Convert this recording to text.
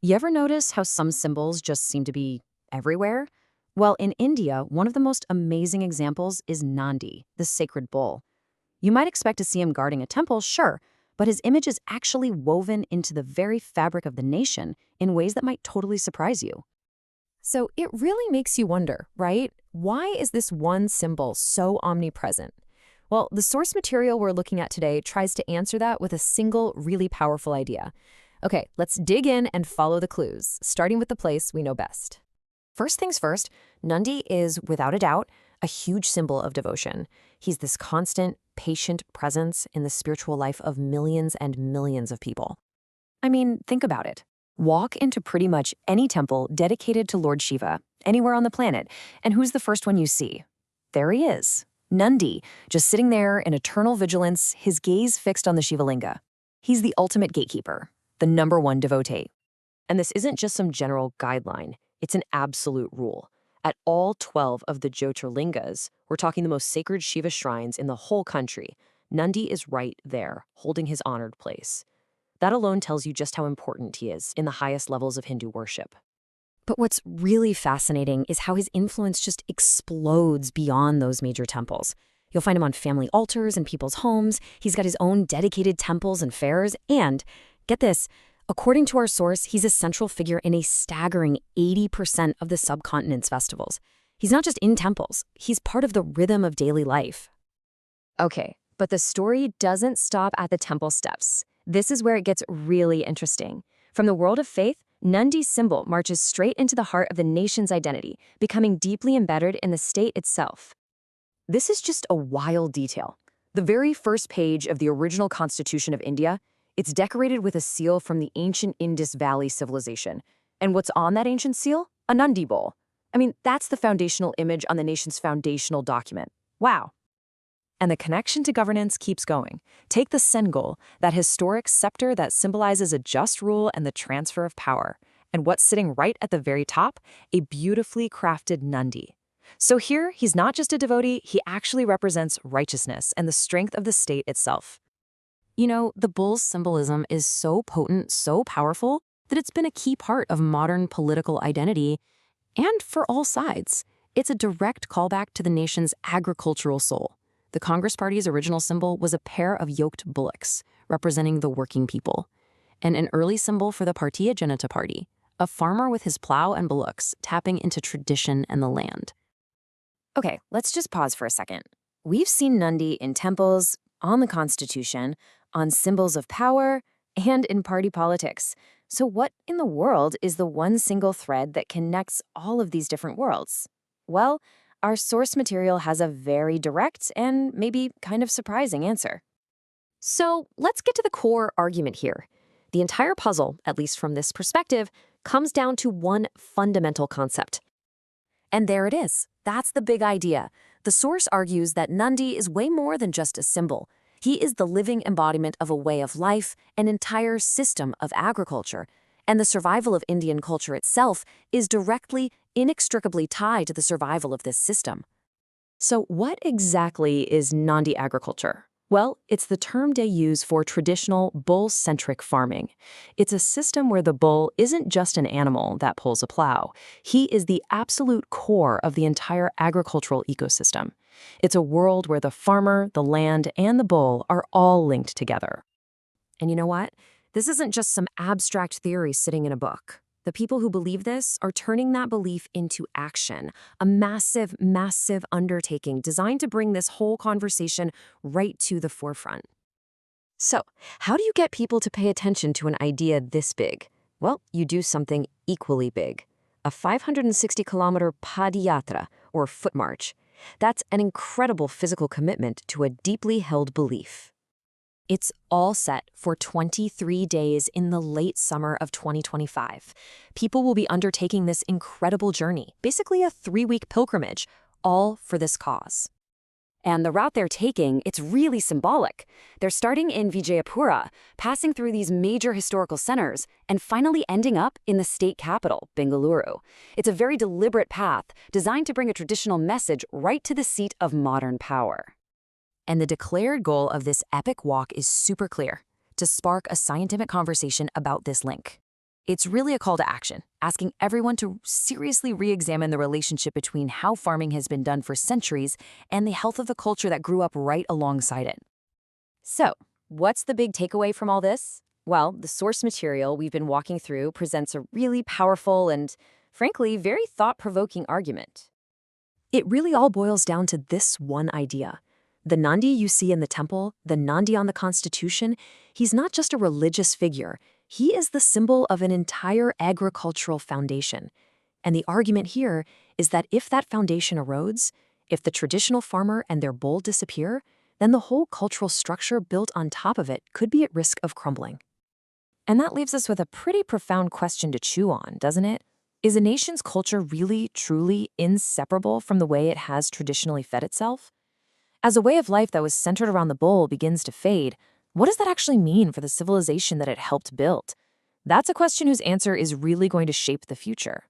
You ever notice how some symbols just seem to be everywhere? Well, in India, one of the most amazing examples is Nandi, the sacred bull. You might expect to see him guarding a temple, sure, but his image is actually woven into the very fabric of the nation in ways that might totally surprise you. So it really makes you wonder, right? Why is this one symbol so omnipresent? Well, the source material we're looking at today tries to answer that with a single, really powerful idea. Okay, let's dig in and follow the clues, starting with the place we know best. First things first, Nandi is, without a doubt, a huge symbol of devotion. He's this constant, patient presence in the spiritual life of millions and millions of people. I mean, think about it. Walk into pretty much any temple dedicated to Lord Shiva, anywhere on the planet, and who's the first one you see? There he is, Nandi, just sitting there in eternal vigilance, his gaze fixed on the Shivalinga. He's the ultimate gatekeeper, the #1 devotee. And this isn't just some general guideline, it's an absolute rule. At all 12 of the Jyotirlingas, we're talking the most sacred Shiva shrines in the whole country, Nandi is right there, holding his honored place. That alone tells you just how important he is in the highest levels of Hindu worship. But what's really fascinating is how his influence just explodes beyond those major temples. You'll find him on family altars and people's homes. He's got his own dedicated temples and fairs. And, get this, according to our source, he's a central figure in a staggering 80% of the subcontinent's festivals. He's not just in temples, he's part of the rhythm of daily life. Okay, but the story doesn't stop at the temple steps. This is where it gets really interesting. From the world of faith, Nandi's symbol marches straight into the heart of the nation's identity, becoming deeply embedded in the state itself. This is just a wild detail. The very first page of the original Constitution of India, it's decorated with a seal from the ancient Indus Valley civilization. And what's on that ancient seal? A Nandi bowl. I mean, that's the foundational image on the nation's foundational document. Wow. And the connection to governance keeps going. Take the Sengol, that historic scepter that symbolizes a just rule and the transfer of power. And what's sitting right at the very top? A beautifully crafted Nandi. So here, he's not just a devotee, he actually represents righteousness and the strength of the state itself. You know, the bull's symbolism is so potent, so powerful, that it's been a key part of modern political identity, and for all sides. It's a direct callback to the nation's agricultural soul. The Congress Party's original symbol was a pair of yoked bullocks, representing the working people. And an early symbol for the Bharatiya Janata Party, a farmer with his plow and bullocks tapping into tradition and the land. Okay, let's just pause for a second. We've seen Nandi in temples, on the Constitution, on symbols of power, and in party politics. So what in the world is the one single thread that connects all of these different worlds? Well, our source material has a very direct and maybe kind of surprising answer. So let's get to the core argument here. The entire puzzle, at least from this perspective, comes down to one fundamental concept. And there it is. That's the big idea. The source argues that Nandi is way more than just a symbol. He is the living embodiment of a way of life, an entire system of agriculture. And the survival of Indian culture itself is directly, inextricably tied to the survival of this system. So what exactly is Nandi agriculture? Well, it's the term they use for traditional bull-centric farming. It's a system where the bull isn't just an animal that pulls a plow. He is the absolute core of the entire agricultural ecosystem. It's a world where the farmer, the land, and the bull are all linked together. And you know what? This isn't just some abstract theory sitting in a book. The people who believe this are turning that belief into action, a massive, massive undertaking designed to bring this whole conversation right to the forefront. So, how do you get people to pay attention to an idea this big? Well, you do something equally big. A 560-kilometer Yatra, or foot march. That's an incredible physical commitment to a deeply held belief. It's all set for 23 days in the late summer of 2025. People will be undertaking this incredible journey, basically a 3-week pilgrimage, all for this cause. And the route they're taking, it's really symbolic. They're starting in Vijayapur, passing through these major historical centers, and finally ending up in the state capital, Bangalore. It's a very deliberate path, designed to bring a traditional message right to the seat of modern power. And the declared goal of this epic walk is super clear: to spark a scientific conversation about this link. It's really a call to action, asking everyone to seriously re-examine the relationship between how farming has been done for centuries and the health of the culture that grew up right alongside it. So, what's the big takeaway from all this? Well, the source material we've been walking through presents a really powerful and, frankly, very thought-provoking argument. It really all boils down to this one idea. The Nandi you see in the temple, the Nandi on the Constitution, he's not just a religious figure. He is the symbol of an entire agricultural foundation. And the argument here is that if that foundation erodes, if the traditional farmer and their bull disappear, then the whole cultural structure built on top of it could be at risk of crumbling. And that leaves us with a pretty profound question to chew on, doesn't it? Is a nation's culture really, truly inseparable from the way it has traditionally fed itself? As a way of life that was centered around the bull begins to fade, what does that actually mean for the civilization that it helped build? That's a question whose answer is really going to shape the future.